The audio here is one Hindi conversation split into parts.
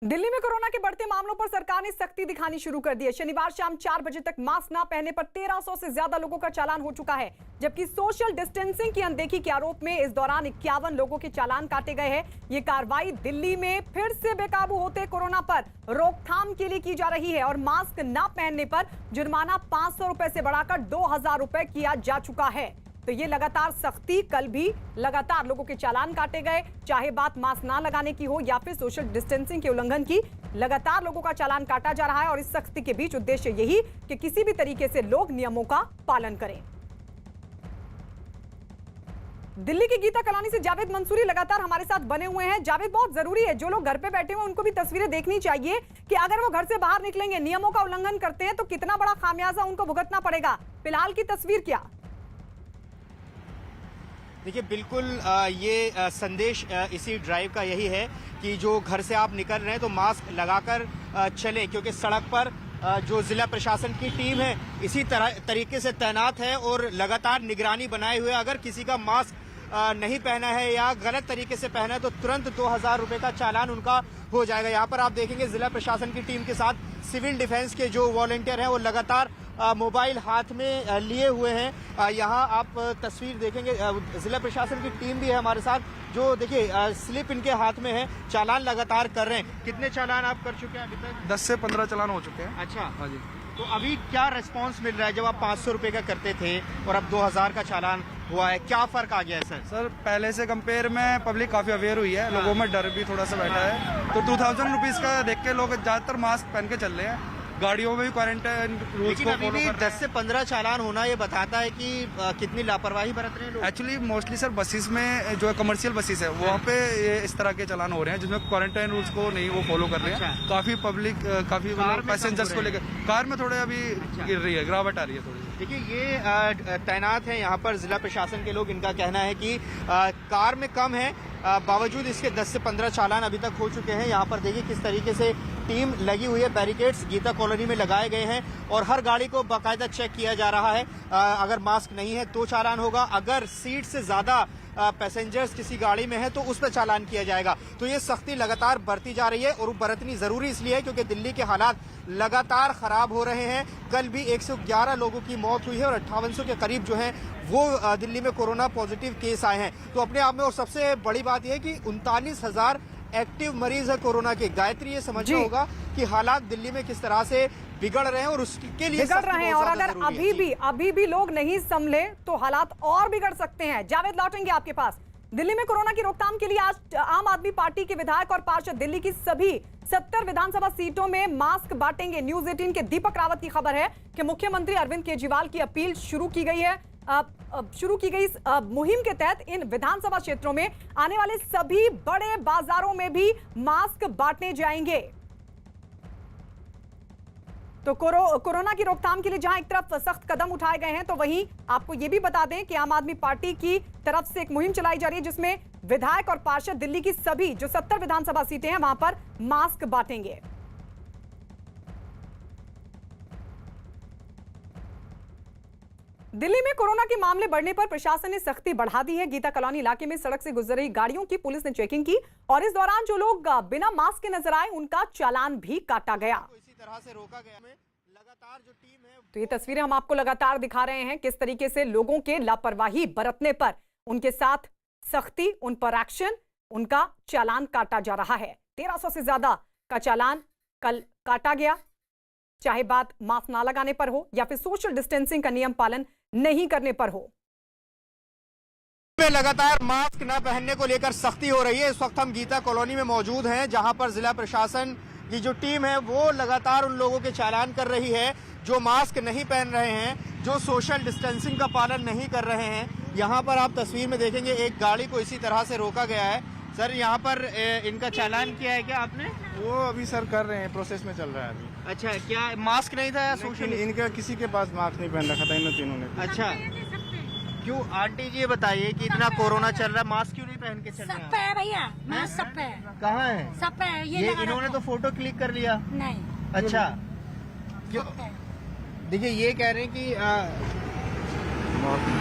दिल्ली में कोरोना के बढ़ते मामलों पर सरकार ने सख्ती दिखानी शुरू कर दी है। शनिवार शाम 4 बजे तक मास्क न पहनने पर 1300 से ज्यादा लोगों का चालान हो चुका है, जबकि सोशल डिस्टेंसिंग की अनदेखी के आरोप में इस दौरान 51 लोगों के चालान काटे गए हैं। ये कार्रवाई दिल्ली में फिर से बेकाबू होते कोरोना पर रोकथाम के लिए की जा रही है और मास्क न पहनने पर जुर्माना 500 रुपए से बढ़ाकर 2000 रुपए किया जा चुका है। तो ये लगातार सख्ती, कल भी लगातार लोगों के चालान काटे गए, चाहे बात मास्क ना लगाने की हो या फिर सोशल डिस्टेंसिंग के उल्लंघन की। लगातार लोगों का चालान काटा जा रहा है और इस सख्ती के बीच उद्देश्य यही कि किसी भी तरीके से लोग नियमों का पालन करें। दिल्ली की गीता कॉलोनी से जावेद मंसूरी लगातार हमारे साथ बने हुए हैं। जावेद, बहुत जरूरी है, जो लोग घर पे बैठे हुए उनको भी तस्वीरें देखनी चाहिए कि अगर वो घर से बाहर निकलेंगे, नियमों का उल्लंघन करते हैं तो कितना बड़ा खामियाजा उनको भुगतना पड़ेगा। फिलहाल की तस्वीर क्या? देखिए, बिल्कुल ये संदेश इसी ड्राइव का यही है कि जो घर से आप निकल रहे हैं तो मास्क लगाकर चलें, क्योंकि सड़क पर जो जिला प्रशासन की टीम है इसी तरीके से तैनात है और लगातार निगरानी बनाए हुए अगर किसी का मास्क नहीं पहना है या गलत तरीके से पहना है तो तुरंत 2000 रुपए का चालान उनका हो जाएगा। यहाँ पर आप देखेंगे जिला प्रशासन की टीम के साथ सिविल डिफेंस के जो वॉलंटियर हैं वो लगातार मोबाइल हाथ में लिए हुए हैं। यहाँ आप तस्वीर देखेंगे, जिला प्रशासन की टीम भी है हमारे साथ, जो देखिए स्लिप इनके हाथ में है, चालान लगातार कर रहे हैं। कितने चालान आप कर चुके हैं अभी तक? 10 से 15 चालान हो चुके हैं। अच्छा, हाँ जी। तो अभी क्या रिस्पांस मिल रहा है? जब आप 500 रुपए का करते थे और अब 2000 का चालान हुआ है, क्या फर्क आ गया है सर? सर, पहले से कंपेयर में पब्लिक काफी अवेयर हुई है, लोगों में डर भी थोड़ा सा बैठा है। तो 2000 रुपीज का देख के लोग ज्यादातर मास्क पहन के चल रहे हैं, गाड़ियों में भी क्वारंटाइन रूल्स को फॉलो कर रहे हैं। 10 से 15 चालान होना ये बताता है कि कितनी लापरवाही बरत रहे हैं लोग। एक्चुअली मोस्टली सर बसेस में जो कमर्शियल बसेस है वहाँ पे ये इस तरह के चालान हो रहे हैं जिसमें क्वारंटाइन रूल्स को नहीं वो फॉलो कर रहे हैं। काफी पब्लिक काफी पैसेंजर्स को लेकर कार में थोड़े अभी गिर रही है, गिरावट आ रही है थोड़ी। देखिए, ये तैनात है यहाँ पर जिला प्रशासन के लोग। इनका कहना है कि कार में कम है, बावजूद इसके 10 से 15 चालान अभी तक हो चुके हैं। यहाँ पर देखिए किस तरीके से टीम लगी हुई है, बैरिकेड्स गीता कॉलोनी में लगाए गए हैं और हर गाड़ी को बाकायदा चेक किया जा रहा है। अगर मास्क नहीं है तो चालान होगा, अगर सीट से ज्यादा पैसेंजर्स किसी गाड़ी में है तो उस पर चालान किया जाएगा। तो ये सख्ती लगातार बढ़ती जा रही है और बरतनी जरूरी इसलिए है क्योंकि दिल्ली के हालात लगातार खराब हो रहे हैं। कल भी 111 लोगों की मौत हुई है और 5800 के करीब जो हैं वो दिल्ली में कोरोना पॉजिटिव केस आए हैं। तो अपने आप में और सबसे बड़ी बात यह है कि 39,000 एक्टिव मरीज है कोरोना के। गायत्री, ये समझना होगा कि हालात दिल्ली में किस तरह से बिगड़ रहे हैं और उसके लिए बिगड़ रहे हैं और अगर अभी भी लोग नहीं संभले तो हालात और बिगड़ सकते हैं। जावेद, लौटेंगे आपके पास। दिल्ली में कोरोना की रोकथाम के लिए आज आम आदमी पार्टी के विधायक और पार्षद दिल्ली की सभी 70 विधानसभा सीटों में मास्क बांटेंगे। न्यूज 18 के दीपक रावत की खबर है कि मुख्यमंत्री अरविंद केजरीवाल की अपील शुरू की गई है। शुरू की गई मुहिम के तहत इन विधानसभा क्षेत्रों में आने वाले सभी बड़े बाजारों में भी मास्क बांटे जाएंगे। तो कोरोना की रोकथाम के लिए जहां एक तरफ सख्त कदम उठाए गए हैं तो वहीं आपको यह भी बता दें कि आम आदमी पार्टी की तरफ से एक मुहिम चलाई जा रही है जिसमें विधायक और पार्षद दिल्ली की सभी जो 70 विधानसभा सीटें हैं वहां पर मास्क बांटेंगे। दिल्ली में कोरोना के मामले बढ़ने पर प्रशासन ने सख्ती बढ़ा दी है। गीता कॉलोनी इलाके में सड़क से गुजर रही गाड़ियों की पुलिस ने चेकिंग की और इस दौरान जो लोग बिना मास्क के नजर आए उनका चालान भी काटा गया। इसी तरह से रोका गया। लगातार जो टीम है तो ये तस्वीरें हम आपको लगातार दिखा रहे हैं किस तरीके से लोगों के लापरवाही बरतने पर उनके साथ सख्ती, उन पर एक्शन, उनका चालान काटा जा रहा है। 1300 से ज्यादा का चालान कल काटा गया, चाहे बात मास्क ना लगाने पर हो या फिर सोशल डिस्टेंसिंग का नियम पालन नहीं करने पर हो। लगातार मास्क न पहनने को लेकर सख्ती हो रही है। इस वक्त हम गीता कॉलोनी में मौजूद हैं जहां पर जिला प्रशासन की जो टीम है वो लगातार उन लोगों के चालान कर रही है जो मास्क नहीं पहन रहे हैं, जो सोशल डिस्टेंसिंग का पालन नहीं कर रहे हैं। यहाँ पर आप तस्वीर में देखेंगे एक गाड़ी को इसी तरह से रोका गया है। सर, यहाँ पर इनका चालान किया है क्या आपने? वो अभी सर कर रहे हैं, प्रोसेस में चल रहा है अभी। अच्छा, क्या मास्क नहीं था? सोशल इनका किसी के पास मास्क नहीं पहन रखा था इन तीनों ने। अच्छा, क्यों आंटी जी ये बताइए कि इतना कोरोना चल रहा है, मास्क क्यों नहीं पहन के चल रहे हैं? सब पे है भैया, मास्क सब पे है। कहाँ है? सब पे है। ये इन्होंने तो फोटो क्लिक कर लिया। नहीं। अच्छा, क्यों? देखिए, ये कह रहे हैं कि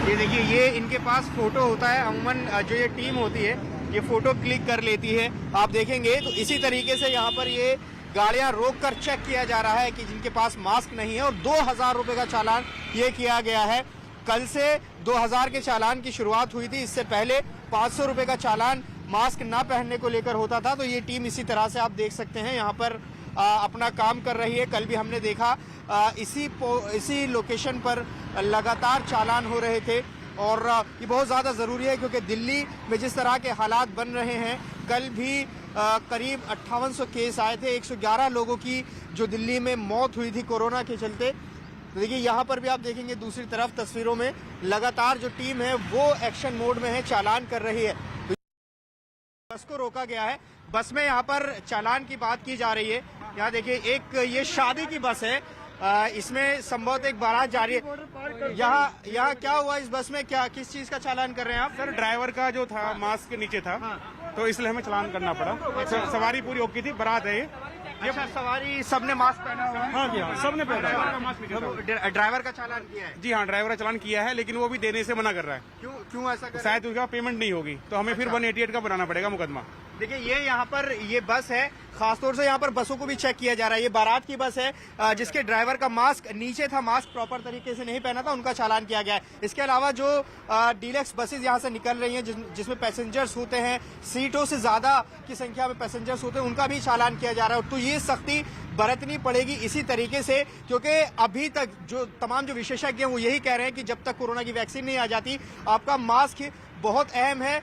ये देखिए, ये इनके पास फोटो होता है। अमूमन जो ये टीम होती है ये फोटो क्लिक कर लेती है। आप देखेंगे तो इसी तरीके से यहाँ पर ये गाड़ियां रोककर चेक किया जा रहा है कि जिनके पास मास्क नहीं है, और 2000 रुपए का चालान ये किया गया है। कल से 2000 के चालान की शुरुआत हुई थी, इससे पहले 500 रुपए का चालान मास्क ना पहनने को लेकर होता था। तो ये टीम इसी तरह से आप देख सकते हैं यहाँ पर अपना काम कर रही है। कल भी हमने देखा इसी लोकेशन पर लगातार चालान हो रहे थे, और ये बहुत ज़्यादा ज़रूरी है क्योंकि दिल्ली में जिस तरह के हालात बन रहे हैं, कल भी करीब 5800 केस आए थे, 111 लोगों की जो दिल्ली में मौत हुई थी कोरोना के चलते। तो देखिए यहाँ पर भी आप देखेंगे दूसरी तरफ तस्वीरों में लगातार जो टीम है वो एक्शन मोड में है, चालान कर रही है। तो बस को रोका गया है, बस में यहाँ पर चालान की बात की जा रही है। यहाँ देखिए एक ये शादी की बस है, इसमें संभवतः एक बारात जा रही है। यहाँ क्या हुआ इस बस में, क्या किस चीज का चालान कर रहे हैं आप? सर ड्राइवर का जो था मास्क के नीचे था, तो इसलिए हमें चालान करना पड़ा। सवारी पूरी ओके थी, बारात है ये। अच्छा, सवारी सबने मास्क पहना हुआ है? हाँ जी हाँ, सबने पहना है। ड्राइवर का चालान किया है? जी हाँ, ड्राइवर का चालान किया है, लेकिन वो भी देने से मना कर रहा है। क्यों ऐसा कर रहा है? शायद उसका पेमेंट नहीं होगी, तो हमें फिर 188 का बनाना पड़ेगा मुकदमा। देखिए ये यहाँ पर ये बस है, खासतौर से यहाँ पर बसों को भी चेक किया जा रहा है। ये बारात की बस है, जिसके ड्राइवर का मास्क नीचे था, मास्क प्रॉपर तरीके से नहीं पहना था, उनका चालान किया गया है। इसके अलावा जो डीलक्स बसेज यहाँ से निकल रही हैं, जिसमें पैसेंजर्स होते हैं, सीटों से ज्यादा की संख्या में पैसेंजर्स होते हैं, उनका भी चालान किया जा रहा है। तो ये सख्ती बरतनी पड़ेगी इसी तरीके से, क्योंकि अभी तक जो तमाम जो विशेषज्ञ हैं वो यही कह रहे हैं कि जब तक कोरोना की वैक्सीन नहीं आ जाती, आपका मास्क बहुत अहम है।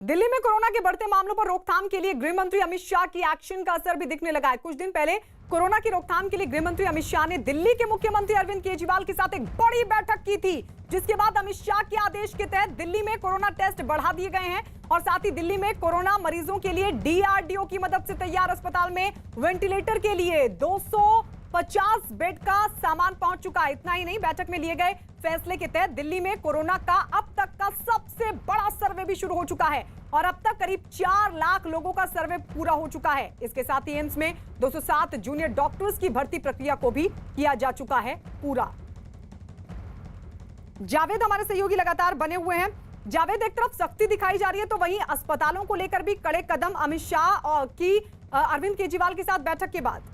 दिल्ली में कोरोना के बढ़ते मामलों पर रोकथाम के लिए गृह मंत्री अमित शाह की एक्शन का असर भी दिखने लगा है। कुछ दिन पहले कोरोना की रोकथाम के लिए गृह मंत्री अमित शाह ने दिल्ली के मुख्यमंत्री अरविंद केजरीवाल के साथ एक बड़ी बैठक की थी, जिसके बाद अमित शाह के आदेश के तहत दिल्ली में कोरोना टेस्ट बढ़ा दिए गए हैं, और साथ ही दिल्ली में कोरोना मरीजों के लिए डीआरडीओ की मदद से तैयार अस्पताल में वेंटिलेटर के लिए 250 बेड का सामान पहुंच चुका है। इतना ही नहीं, बैठक में लिए गए फैसले के तहत दिल्ली में कोरोना का अब तक का सबसे बड़ा सर्वे भी शुरू हो चुका है, और अब तक करीब 4 लाख लोगों का सर्वे पूरा हो चुका है। इसके साथ ही एम्स में 207 जूनियर डॉक्टर्स की भर्ती प्रक्रिया को भी किया जा चुका है पूरा। जावेद हमारे सहयोगी लगातार बने हुए हैं। जावेद, एक तरफ सख्ती दिखाई जा रही है, तो वहीं अस्पतालों को लेकर भी कड़े कदम अमित शाह की अरविंद केजरीवाल के साथ बैठक के बाद।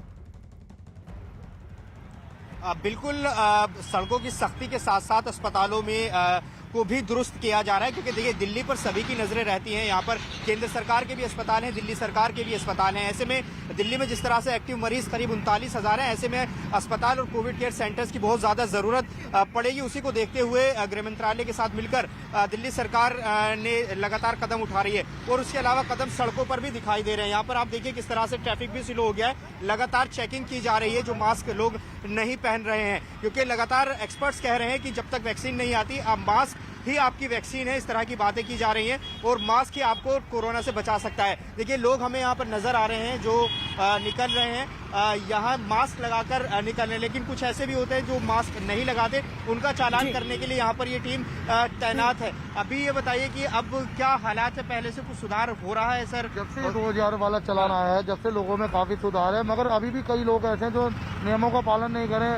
बिल्कुल, सड़कों की सख्ती के साथ साथ अस्पतालों में को भी दुरुस्त किया जा रहा है, क्योंकि देखिए दिल्ली पर सभी की नजरें रहती हैं। यहाँ पर केंद्र सरकार के भी अस्पताल हैं, दिल्ली सरकार के भी अस्पताल हैं। ऐसे में दिल्ली में जिस तरह से एक्टिव मरीज करीब 39,000 हैं, ऐसे में अस्पताल और कोविड केयर सेंटर्स की बहुत ज्यादा जरूरत पड़ेगी। उसी को देखते हुए गृह मंत्रालय के साथ मिलकर दिल्ली सरकार ने लगातार कदम उठा रही है, और उसके अलावा कदम सड़कों पर भी दिखाई दे रहे हैं। यहाँ पर आप देखिए किस तरह से ट्रैफिक भी स्लो हो गया है, लगातार चेकिंग की जा रही है जो मास्क लोग नहीं पहन रहे हैं, क्योंकि लगातार एक्सपर्ट्स कह रहे हैं कि जब तक वैक्सीन नहीं आती, अब मास्क ही आपकी वैक्सीन है। इस तरह की बातें की जा रही हैं, और मास्क ही आपको कोरोना से बचा सकता है। देखिए लोग हमें यहाँ पर नजर आ रहे हैं जो निकल रहे हैं, यहाँ मास्क लगाकर निकल रहे हैं, लेकिन कुछ ऐसे भी होते हैं जो मास्क नहीं लगाते, उनका चालान करने के लिए यहाँ पर ये टीम तैनात है। अभी ये बताइए कि अब क्या हालात है, पहले से कुछ सुधार हो रहा है सर? जब से 2000 वाला चालान आया है, जब से लोगों में काफी सुधार है, मगर अभी भी कई लोग ऐसे हैं जो नियमों का पालन नहीं करें।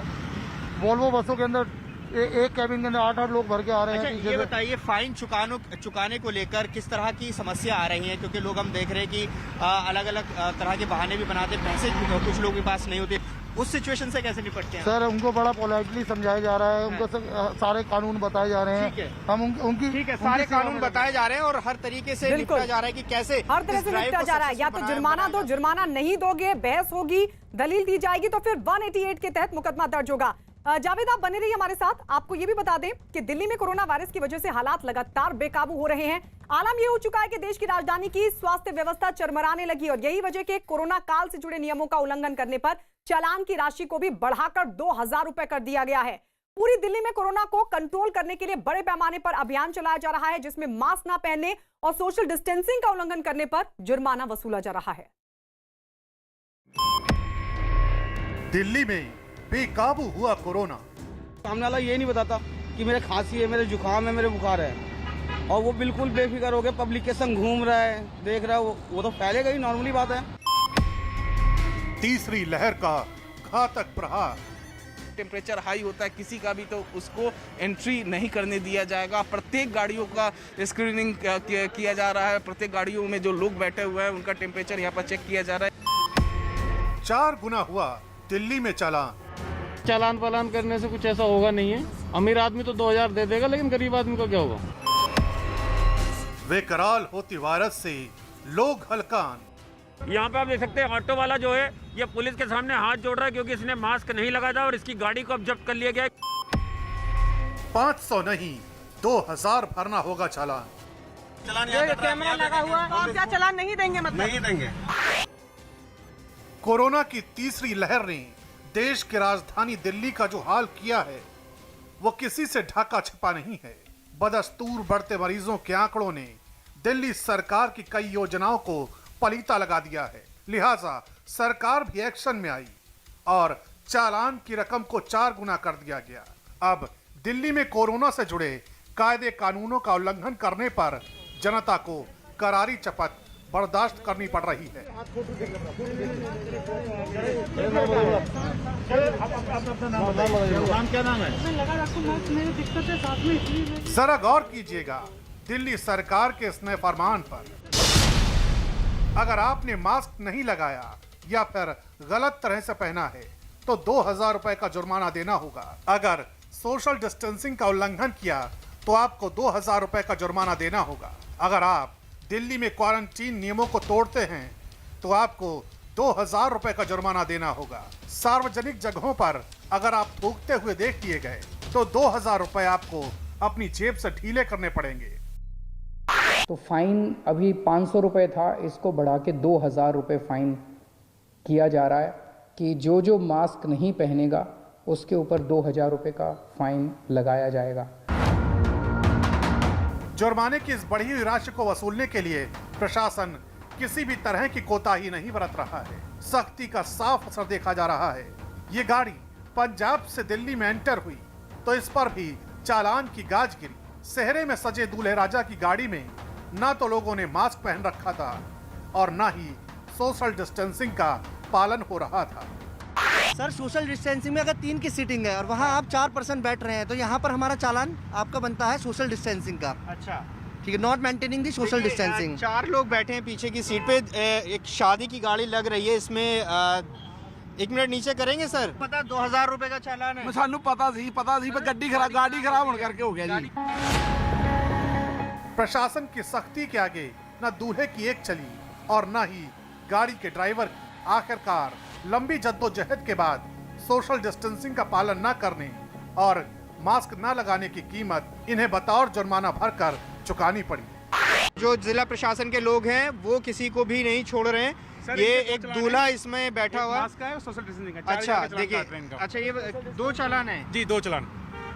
वोल्वो बसों के अंदर एक कैबिन के अंदर 8-8 लोग भर के आ रहे हैं। अच्छा, ये बताइए फाइन चुकाने को लेकर किस तरह की समस्या आ रही है, क्योंकि लोग हम देख रहे हैं कि अलग अलग तरह के बहाने भी बनाते, पैसे कुछ लोगों के पास नहीं होते, उस सिचुएशन से कैसे निपटते हैं? सर उनको बड़ा पोलाइटली समझाया जा रहा है, उनको सारे कानून बताए जा रहे हैं। हम उनकी ठीक है, सारे कानून बताए जा रहे हैं और हर तरीके से निपटा जा रहा है कि कैसे हर तरह से निपटा जा रहा है। या तो जुर्माना दो, जुर्माना नहीं दोगे बहस होगी, दलील दी जाएगी, तो फिर 188 के तहत मुकदमा दर्ज होगा। जावेद आप बने रहिए हमारे साथ। आपको ये भी बता दें कि दिल्ली में कोरोना वायरस की वजह से हालात लगातार बेकाबू हो रहे हैं। आलम ये हो चुका है कि देश की राजधानी की स्वास्थ्य व्यवस्था चरमराने लगी, और यही वजह के कोरोना काल से जुड़े नियमों का उल्लंघन करने पर चालान की राशि को भी बढ़ाकर 2000 रुपए कर दिया गया है। पूरी दिल्ली में कोरोना को कंट्रोल करने के लिए बड़े पैमाने पर अभियान चलाया जा रहा है, जिसमें मास्क न पहनने और सोशल डिस्टेंसिंग का उल्लंघन करने पर जुर्माना वसूला जा रहा है। दिल्ली में बेकाबू हुआ कोरोना। सामने वाला ये नहीं बताता कि मेरे खांसी है, मेरे जुकाम है, मेरे बुखार है, और वो बिल्कुल बेफिक्र हो गया, पब्लिक के संग घूम रहा है, देख रहा है, वो तो फैलेगा ही, नॉर्मली बात है। तीसरी लहर का घातक प्रहार। टेम्परेचर हाई होता है किसी का भी, तो उसको एंट्री नहीं करने दिया जाएगा। प्रत्येक गाड़ियों का स्क्रीनिंग किया जा रहा है, प्रत्येक गाड़ियों में जो लोग बैठे हुए हैं उनका टेम्परेचर यहाँ पर चेक किया जा रहा है। 4 गुना हुआ दिल्ली में चालान। चालान पालन करने से कुछ ऐसा होगा नहीं है। अमीर आदमी तो 2000 दे देगा, लेकिन गरीब आदमी को क्या होगा। बेकराल होती वायरस से लोग हलकान। यहाँ पे आप देख सकते हैं ऑटो वाला जो है ये पुलिस के सामने हाथ जोड़ रहा है क्योंकि इसने मास्क नहीं लगाया था और इसकी गाड़ी को अब जब्त कर लिया गया है। 500 नहीं 2000 भरना होगा चालान। कैमरा लगा हुआ, आप क्या चालान नहीं देंगे? मतलब नहीं देंगे। कोरोना की तीसरी लहर ने देश की राजधानी दिल्ली का जो हाल किया है वो किसी से ढाका छिपा नहीं है। बदस्तूर बढ़ते मरीजों के आंकड़ों ने दिल्ली सरकार की कई योजनाओं को पलीता लगा दिया है। लिहाजा सरकार भी एक्शन में आई और चालान की रकम को 4 गुना कर दिया गया। अब दिल्ली में कोरोना से जुड़े कायदे कानूनों का उल्लंघन करने पर जनता को करारी चपत बर्दाश्त करनी पड़ रही है। क्या नाम है? जरा गौर कीजिएगा दिल्ली सरकार के इस नए फरमान पर। अगर आपने मास्क नहीं लगाया या फिर गलत तरह से पहना है तो 2000 रुपए का जुर्माना देना होगा। अगर सोशल डिस्टेंसिंग का उल्लंघन किया तो आपको 2000 रुपए का जुर्माना देना होगा। अगर आप दिल्ली में क्वारंटीन नियमों को तोड़ते हैं तो आपको 2000 रुपए का जुर्माना देना होगा। सार्वजनिक जगहों पर अगर आप थूकते हुए देख लिए गए तो 2000 रुपए आपको अपनी जेब से ढीले करने पड़ेंगे। तो फाइन अभी 500 रुपये था, इसको बढ़ा के 2000 रुपये फाइन किया जा रहा है कि जो मास्क नहीं पहनेगा उसके ऊपर 2000 रुपये का फाइन लगाया जाएगा। जुर्माने की इस बढ़ी हुई राशि को वसूलने के लिए प्रशासन किसी भी तरह की कोताही नहीं बरत रहा है। सख्ती का साफ असर देखा जा रहा है। ये गाड़ी पंजाब से दिल्ली में एंटर हुई तो इस पर भी चालान की गाज गिरी। सेहरे में सजे दूल्हे राजा की गाड़ी में ना तो लोगों ने मास्क पहन रखा था और ना ही सोशल डिस्टेंसिंग का पालन हो रहा था। सर सोशल डिस्टेंसिंग में अगर 3 की सीटिंग है और वहाँ आप 4 पर्सन बैठ रहे हैं तो यहाँ पर हमारा चालान आपका बनता है सोशल डिस्टेंसिंग का। अच्छा ठीक है, not maintaining the social distancing. 4 लोग बैठे हैं पीछे की सीट पे। एक शादी की गाड़ी लग रही है इसमें। 1 मिनट नीचे करेंगे सर। पता 2000 रुपए का चालान है। सानू पता सी पर गाड़ी खराब होने करके हो गया जी। प्रशासन की सख्ती के आगे न दूल्हे की एक चली और न ही गाड़ी के ड्राइवर की। आखिरकार लंबी जद्दोजहद के बाद सोशल डिस्टेंसिंग का पालन न करने और मास्क न लगाने की कीमत इन्हें बतौर जुर्माना भरकर चुकानी पड़ी। जो जिला प्रशासन के लोग हैं वो किसी को भी नहीं छोड़ रहे हैं। ये एक दूल्हा इसमें बैठा हुआ है, सोशल डिस्टेंसिंग का। अच्छा देखिए, अच्छा ये 2 चालान है जी, 2 चालान,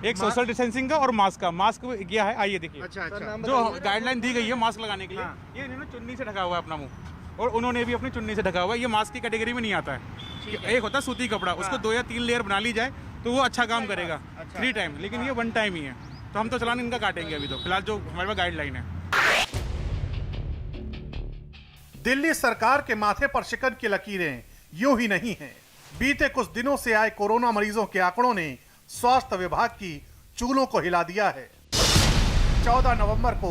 एक सोशल डिस्टेंसिंग का और मास्क का। मास्क किया है, आइए देखिए। अच्छा जो गाइडलाइन दी गई है मास्क लगाने के लिए, ये इन्होंने चुन्नी से ढका हुआ है अपना मुंह और उन्होंने भी अपनी चुन्नी से ढका हुआ है। ये मास्क की कैटेगरी में नहीं आता है। एक होता है सूती कपड़ा, उसको 2 या 3 लेयर बना ली जाए तो वो अच्छा काम करेगा 3 टाइम, लेकिन ये 1 टाइम ही है। तो हम तो चालान इनका काटेंगे अभी, तो फिलहाल जो हमारे पास गाइडलाइन है। दिल्ली सरकार के माथे पर शिकन की लकीरें यूं ही नहीं हैं। बीते कुछ दिनों से आए कोरोना मरीजों के आंकड़ों ने स्वास्थ्य विभाग की चूलों को हिला दिया है। 14 नवंबर को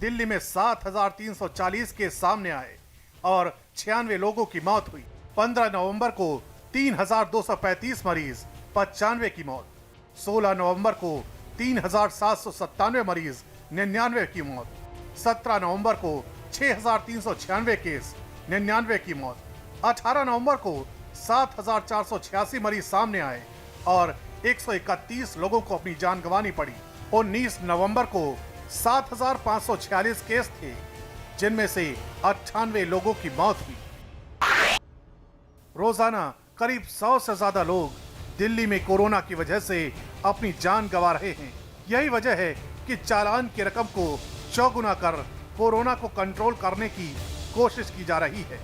दिल्ली में 7340 केस सामने आए और 96 लोगों की मौत हुई। 15 नवंबर को 3235 मरीज, 95 की मौत। 16 नवंबर को 3797 मरीज, 99 की मौत। 17 नवंबर को 6396 केस, 99 की मौत। 18 नवंबर को 7486 मरीज सामने आए और 131 लोगों को अपनी जान गंवानी पड़ी। 19 नवंबर को 7546 केस थे, जिनमें से 98 लोगों की मौत हुई। रोजाना करीब 100 से ज्यादा लोग दिल्ली में कोरोना की वजह से अपनी जान गंवा रहे हैं। यही वजह है कि चालान की रकम को चौगुना कर कोरोना को कंट्रोल करने की कोशिश की जा रही है।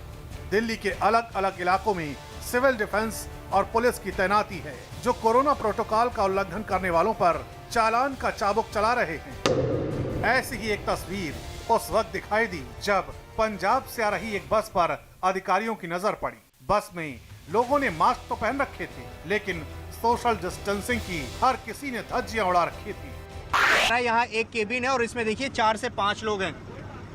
दिल्ली के अलग अलग इलाकों में सिविल डिफेंस और पुलिस की तैनाती है, जो कोरोना प्रोटोकॉल का उल्लंघन करने वालों पर चालान का चाबुक चला रहे हैं। ऐसी ही एक तस्वीर उस वक्त दिखाई दी जब पंजाब से आ रही एक बस पर अधिकारियों की नजर पड़ी। बस में लोगों ने मास्क तो पहन रखे थे, लेकिन सोशल डिस्टेंसिंग की हर किसी ने धज्जियां उड़ा रखी थी। यहाँ एक केबिन है और इसमें देखिए 4 से 5 लोग हैं।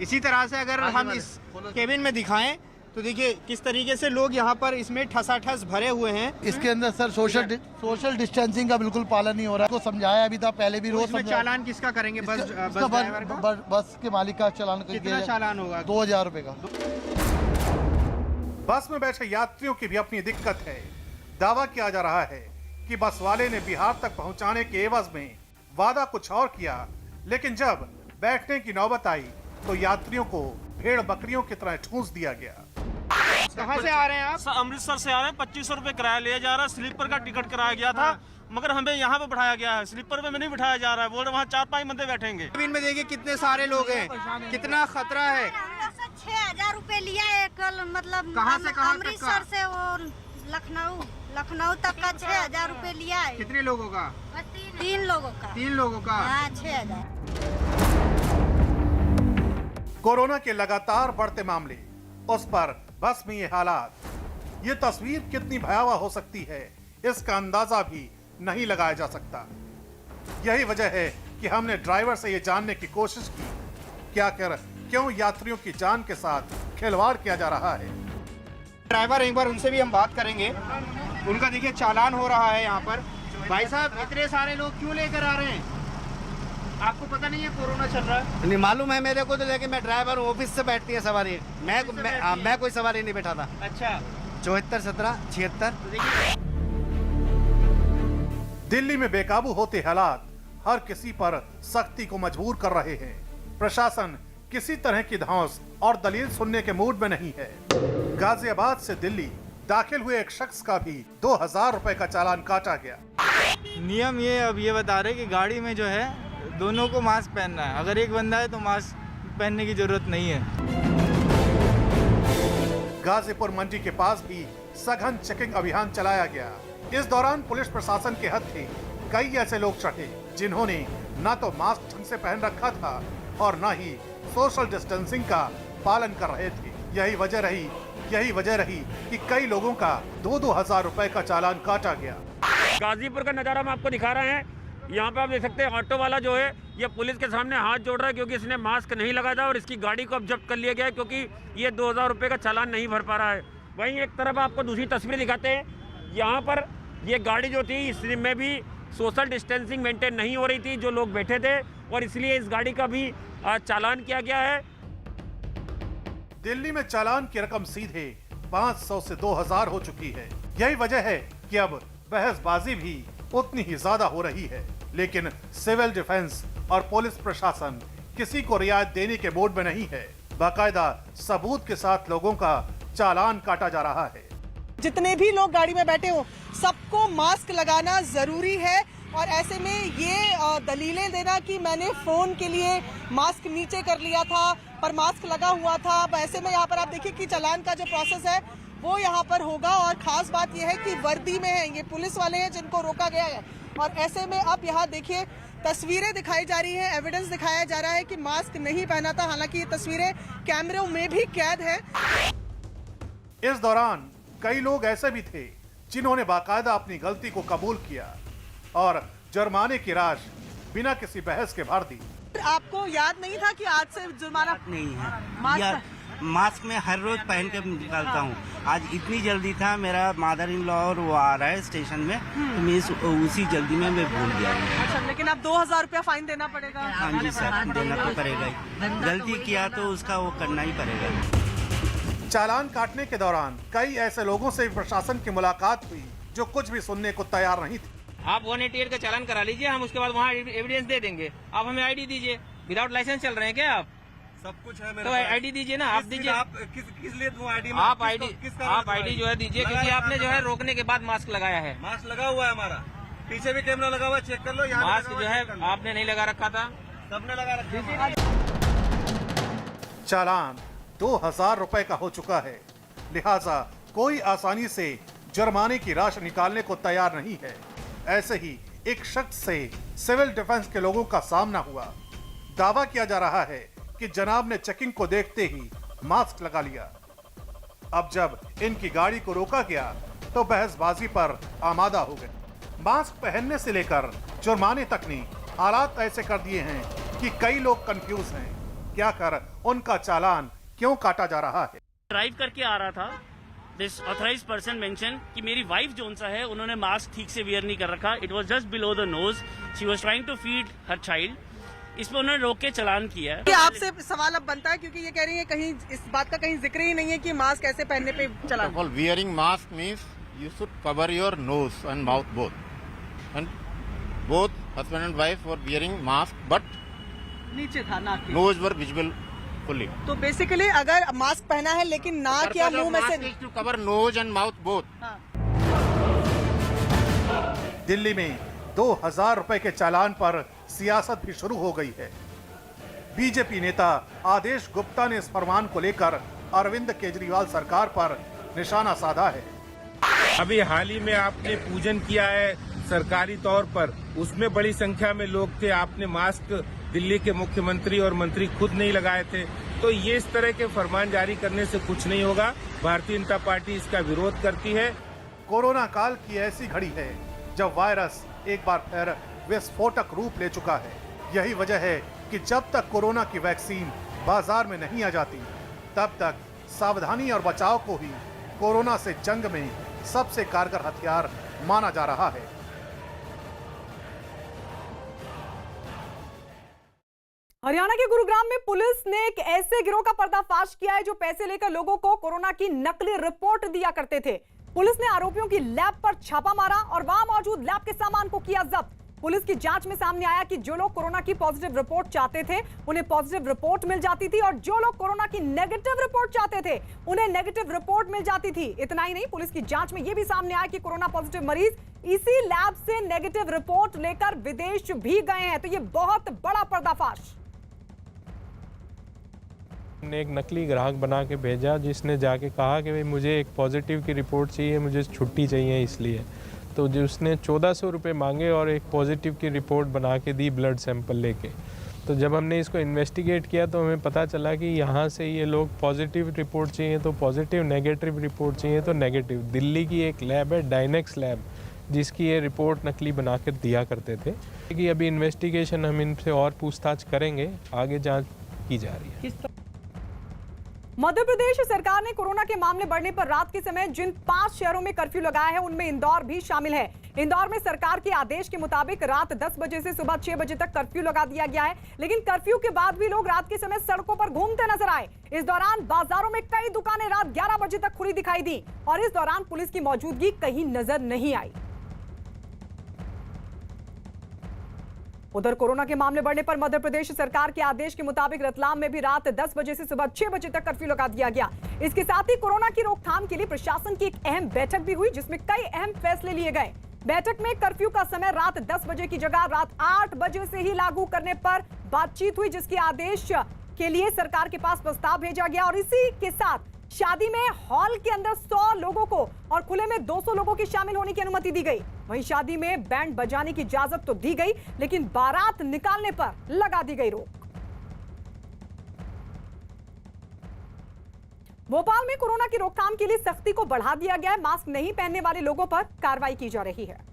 इसी तरह से अगर हम इस केबिन में दिखाएं तो देखिए किस तरीके से लोग यहाँ पर इसमें ठसाठस भरे हुए हैं। इसके अंदर सर सोशल डिस्टेंसिंग का बिल्कुल पालन नहीं हो रहा है। को समझाया अभी था, पहले भी रोज इसमें समझाया। चालान किसका करेंगे? बस ड्राइवर का? बस के मालिक का चालान कितना चालान होगा? 2000 रुपए का। बस में बैठे यात्रियों की भी अपनी दिक्कत है। दावा किया जा रहा है कि बस वाले ने बिहार तक पहुंचाने के एवज में वादा कुछ और किया, लेकिन जब बैठने की नौबत आई तो यात्रियों को भेड़ बकरियों की तरह ठूंस दिया गया। कहाँ से आ रहे हैं आप? अमृतसर से आ रहे हैं। 2500 रुपए किराया लिया जा रहा है। स्लीपर का टिकट कराया गया था, मगर हमें यहाँ पे बिठाया गया है। स्लीपर पे नहीं बिठाया जा रहा है। बोल रहे वहाँ 4-5 बंदे बैठेंगे। केबिन में देखिए कितने सारे लोग हैं, कितना खतरा है। 6000 रुपए लिया है कल, मतलब कहाँ से कहाँ तक का? अमृतसर से वो लखनऊ तक का 6000 रुपए लिया है। कितने लोगों का? 3 लोगों का। 3 लोगों का? हाँ, 6000। कोरोना के लगातार बढ़ते मामले, उस पर बस में ये हालात, ये तस्वीर कितनी भयावह हो सकती है इसका अंदाजा भी नहीं लगाया जा सकता। यही वजह है कि हमने ड्राइवर से ये जानने की कोशिश की कि आखिर क्यों यात्रियों की जान के साथ खिलवाड़ किया जा रहा है। ड्राइवर, एक बार उनसे भी हम बात करेंगे। उनका देखिए चालान हो रहा है यहाँ पर। भाई साहब, इतने सारे लोग क्यों लेकर आ रहे हैं? आपको पता नहीं है कोरोना चल रहा है? नहीं मालूम है मेरे को तो, लेकिन मैं ड्राइवर ऑफिस से बैठती है सवारी। मैं कोई सवारी नहीं बैठा था। अच्छा। 74 17 76। दिल्ली में बेकाबू होते हालात हर किसी पर सख्ती को मजबूर कर रहे हैं। प्रशासन किसी तरह की धौंस और दलील सुनने के मूड में नहीं है। गाजियाबाद से दिल्ली दाखिल हुए एक शख्स का भी 2000 रुपए का चालान काटा गया। नियम ये अब ये बता रहे कि गाड़ी में जो है दोनों को मास्क पहनना है। अगर एक बंदा है तो मास्क पहनने की जरूरत नहीं है। गाजीपुर मंडी के पास भी सघन चेकिंग अभियान चलाया गया। इस दौरान पुलिस प्रशासन के हत्थे कई ऐसे लोग चढ़े जिन्होंने न तो मास्क ढंग से पहन रखा था और न ही सोशल डिस्टेंसिंग का पालन कर रहे थे। यही वजह रही कि कई लोगों का 2-2 हजार रुपए का चालान काटा गया। गाजीपुर का नज़ारा हम आपको दिखा रहे हैं। यहाँ पे आप देख सकते हैं ऑटो वाला जो है ये पुलिस के सामने हाथ जोड़ रहा है क्योंकि इसने मास्क नहीं लगाया था और इसकी गाड़ी को अब जब्त कर लिया गया है क्योंकि ये 2000 रुपये का चालान नहीं भर पा रहा है। वहीं एक तरफ आपको दूसरी तस्वीर दिखाते हैं। यहाँ पर ये गाड़ी जो थी इसमें भी सोशल डिस्टेंसिंग मेंटेन नहीं हो रही थी, जो लोग बैठे थे, और इसलिए इस गाड़ी का भी चालान किया गया है। दिल्ली में चालान की रकम सीधे 500 से 2000 हो चुकी है। यही वजह है कि अब बहसबाजी भी उतनी ही ज्यादा हो रही है, लेकिन सिविल डिफेंस और पुलिस प्रशासन किसी को रियायत देने के मूड में नहीं है। बाकायदा सबूत के साथ लोगों का चालान काटा जा रहा है। जितने भी लोग गाड़ी में बैठे हो सबको मास्क लगाना जरूरी है, और ऐसे में ये दलीलें देना कि मैंने फोन के लिए मास्क नीचे कर लिया था पर मास्क लगा हुआ था, अब ऐसे में यहाँ पर आप देखिए कि चालान का जो प्रोसेस है वो यहाँ पर होगा। और खास बात यह है कि वर्दी में है, ये पुलिस वाले हैं जिनको रोका गया है। और ऐसे में आप यहाँ देखिए तस्वीरें दिखाई जा रही हैं, एविडेंस दिखाया जा रहा है कि मास्क नहीं पहना था, हालांकि ये तस्वीरें कैमरों में भी कैद है। इस दौरान कई लोग ऐसे भी थे जिन्होंने बाकायदा अपनी गलती को कबूल किया और जुर्माने की राशि बिना किसी बहस के भर दी। आपको याद नहीं था कि आज से जुर्माना नहीं है, मास्क में हर रोज पहन कर निकलता हूँ। आज इतनी जल्दी था, मेरा मदर इन लॉ और वो आ रहा है स्टेशन में, तो मैं उसी जल्दी में मैं भूल गया। अच्छा, लेकिन अब 2000 रुपया फाइन देना पड़ेगा। हाँ जी सर, देना तो पड़ेगा ही। गलती किया तो उसका वो करना ही पड़ेगा। चालान काटने के दौरान कई ऐसे लोगों से प्रशासन की मुलाकात हुई जो कुछ भी सुनने को तैयार नहीं थे। आप 188 का चालान करा लीजिए, हम उसके बाद वहाँ एविडेंस दे देंगे। आप हमें आईडी दीजिए। विदाउट लाइसेंस चल रहे हैं क्या आप? सब कुछ है मेरे तो आईडी दीजिए ना, आप दीजिए। आप किस लिए दूं आईडी? आप आईडी जो है दीजिए, क्योंकि आपने जो है रोकने के बाद मास्क लगाया है। मास्क लगा हुआ है हमारा, पीछे भी कैमरा लगा हुआ है, चेक कर लो। यहाँ मास्क जो है आपने नहीं लगा रखा था, सबने लगा रखा। चालान 2000 रुपए का हो चुका है, लिहाजा कोई आसानी से जुर्माने की राशि निकालने को तैयार नहीं है। ऐसे ही एक शख्स से सिविल डिफेंस के लोगों का सामना हुआ। दावा किया जा रहा है कि जनाब ने चेकिंग को देखते ही मास्क लगा लिया। अब जब इनकी गाड़ी को रोका गया तो बहसबाजी पर आमादा हो गए। मास्क पहनने से लेकर जुर्माने तक ने हालात ऐसे कर दिए हैं कि कई लोग कंफ्यूज हैं। क्या कर उनका चालान क्यों काटा जा रहा है? ड्राइव करके आ रहा था, दिस ऑथराइज्ड पर्सन मेंशन कि मेरी वाइफ जोन सा है, उन्होंने मास्क ठीक से वियर नहीं कर रखा। It was just below the nose, she was trying to feed her child. इस पर उन्होंने रोक के चालान किया है। आपसे सवाल अब बनता है क्योंकि ये कह रही है कहीं इस बात का कहीं जिक्र ही नहीं है कि मास्क ऐसे पहनने पे चालान। Wearing mask means you should cover your nose and mouth both husband and wife were wearing mask but नीचे था नाक के। Nose were visible fully. तो बेसिकली अगर मास्क पहना है लेकिन नाक या मुंह में से to cover nose and mouth both. Delhi में 2000 रुपए के चालान पर सियासत भी शुरू हो गई है। बीजेपी नेता आदेश गुप्ता ने इस फरमान को लेकर अरविंद केजरीवाल सरकार पर निशाना साधा है। अभी हाल ही में आपने पूजन किया है सरकारी तौर पर, उसमें बड़ी संख्या में लोग थे, आपने मास्क दिल्ली के मुख्यमंत्री और मंत्री खुद नहीं लगाए थे। तो ये इस तरह के फरमान जारी करने से कुछ नहीं होगा। भारतीय जनता पार्टी इसका विरोध करती है। कोरोना काल की ऐसी घड़ी है जब वायरस एक बार फिर विस्फोटक रूप ले चुका है। यही वजह है कि जब तक कोरोना की वैक्सीन बाजार में नहीं आ जाती, तब तक सावधानी और बचाव को ही कोरोना से जंग में सबसे कारगर हथियार माना जा रहा है। हरियाणा के गुरुग्राम में पुलिस ने एक ऐसे गिरोह का पर्दाफाश किया है जो पैसे लेकर लोगों को कोरोना की नकली रिपोर्ट दिया करते थे। पुलिस ने आरोपियों की लैब पर छापा मारा और वहां मौजूद लैब के सामान को किया जब्त। पुलिस की जांच में सामने आया कि जो लोग कोरोना की पॉजिटिव रिपोर्ट चाहते थे उन्हें पॉजिटिव रिपोर्ट मिल जाती थी और जो लोग कोरोना की नेगेटिव रिपोर्ट चाहते थे उन्हें नेगेटिव रिपोर्ट मिल जाती थी। इतना ही नहीं, पुलिस की जांच में यह भी सामने आया कि कोरोना पॉजिटिव मरीज इसी लैब से नेगेटिव रिपोर्ट लेकर विदेश भी गए हैं। तो ये बहुत बड़ा पर्दाफाश। ने एक नकली ग्राहक बना के भेजा जिसने जाके कहा कि भाई मुझे एक पॉजिटिव की रिपोर्ट चाहिए, मुझे छुट्टी चाहिए इसलिए। तो जो उसने 1400 रुपये मांगे और एक पॉजिटिव की रिपोर्ट बना के दी ब्लड सैंपल लेके। तो जब हमने इसको इन्वेस्टिगेट किया तो हमें पता चला कि यहाँ से ये लोग पॉजिटिव रिपोर्ट चाहिए तो पॉजिटिव, नेगेटिव रिपोर्ट चाहिए तो नेगेटिव। दिल्ली की एक लैब है डायनेक्स लैब, जिसकी ये रिपोर्ट नकली बना के दिया करते थे। कि अभी इन्वेस्टिगेशन हम इनसे और पूछताछ करेंगे, आगे जाँच की जा रही है। मध्य प्रदेश सरकार ने कोरोना के मामले बढ़ने पर रात के समय जिन 5 शहरों में कर्फ्यू लगाया है उनमें इंदौर भी शामिल है। इंदौर में सरकार के आदेश के मुताबिक रात 10 बजे से सुबह 6 बजे तक कर्फ्यू लगा दिया गया है, लेकिन कर्फ्यू के बाद भी लोग रात के समय सड़कों पर घूमते नजर आए। इस दौरान बाजारों में कई दुकानें रात 11 बजे तक खुली दिखाई दी और इस दौरान पुलिस की मौजूदगी कहीं नजर नहीं आई। उधर कोरोना के मामले बढ़ने पर मध्य प्रदेश सरकार के आदेश के मुताबिक रतलाम में भी रात 10 बजे से सुबह 6 बजे तक कर्फ्यू लगा दिया गया। इसके साथ ही कोरोना की रोकथाम के लिए प्रशासन की एक अहम बैठक भी हुई जिसमें कई अहम फैसले लिए गए। बैठक में कर्फ्यू का समय रात 10 बजे की जगह रात 8 बजे से ही लागू करने पर बातचीत हुई, जिसके आदेश के लिए सरकार के पास प्रस्ताव भेजा गया। और इसी के साथ शादी में हॉल के अंदर 100 लोगों को और खुले में 200 लोगों के शामिल होने की अनुमति दी गई। वहीं शादी में बैंड बजाने की इजाजत तो दी गई, लेकिन बारात निकालने पर लगा दी गई रोक। भोपाल में कोरोना की रोकथाम के लिए सख्ती को बढ़ा दिया गया है। मास्क नहीं पहनने वाले लोगों पर कार्रवाई की जा रही है।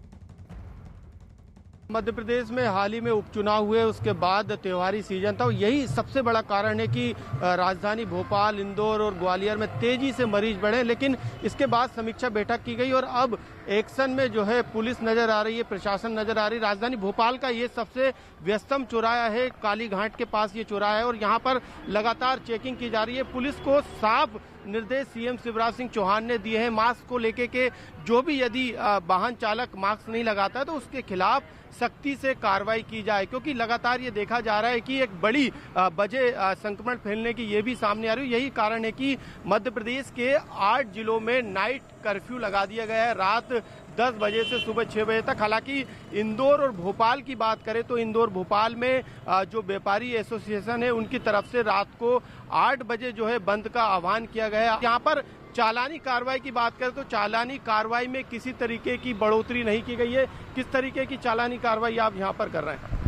मध्य प्रदेश में हाल ही में उपचुनाव हुए, उसके बाद त्योहारी सीजन था। यही सबसे बड़ा कारण है कि राजधानी भोपाल, इंदौर और ग्वालियर में तेजी से मरीज बढ़े। लेकिन इसके बाद समीक्षा बैठक की गई और अब एक्शन में जो है पुलिस नजर आ रही है, प्रशासन नजर आ रही है। राजधानी भोपाल का ये सबसे व्यस्तम चौराहा है, काली घाट के पास ये चौराहा है और यहाँ पर लगातार चेकिंग की जा रही है। पुलिस को साफ निर्देश सीएम शिवराज सिंह चौहान ने दिए हैं मास्क को लेके के जो भी यदि वाहन चालक मास्क नहीं लगाता है तो उसके खिलाफ सख्ती से कार्रवाई की जाए, क्योंकि लगातार ये देखा जा रहा है कि एक बड़ी वजह संक्रमण फैलने की ये भी सामने आ रही है। यही कारण है कि मध्य प्रदेश के 8 जिलों में नाइट कर्फ्यू लगा दिया गया है रात 10 बजे से सुबह 6 बजे तक। हालांकि इंदौर और भोपाल की बात करें तो इंदौर भोपाल में जो व्यापारी एसोसिएशन है उनकी तरफ से रात को 8 बजे जो है बंद का आह्वान किया गया है। यहाँ पर चालानी कार्रवाई की बात करें तो चालानी कार्रवाई में किसी तरीके की बढ़ोतरी नहीं की गई है। किस तरीके की चालानी कार्रवाई आप यहाँ पर कर रहे हैं?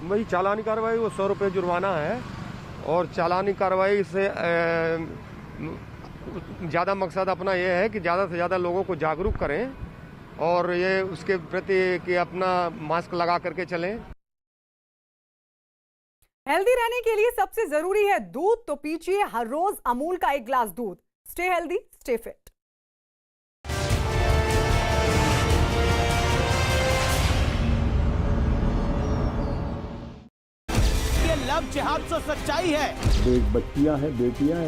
वही चालानी कार्रवाई वो 100 रुपये जुर्माना है और चालानी कार्रवाई से ज़्यादा मकसद अपना ये है कि ज़्यादा से ज़्यादा लोगों को जागरूक करें और ये उसके प्रति कि अपना मास्क लगा करके चलें। हेल्दी रहने के लिए सबसे जरूरी है दूध, तो पीजिए हर रोज अमूल का 1 गिलास दूध। Stay healthy, stay fit. ये लव जिहाद तो सच्चाई है। एक बच्चियां हैं, बेटियां हैं।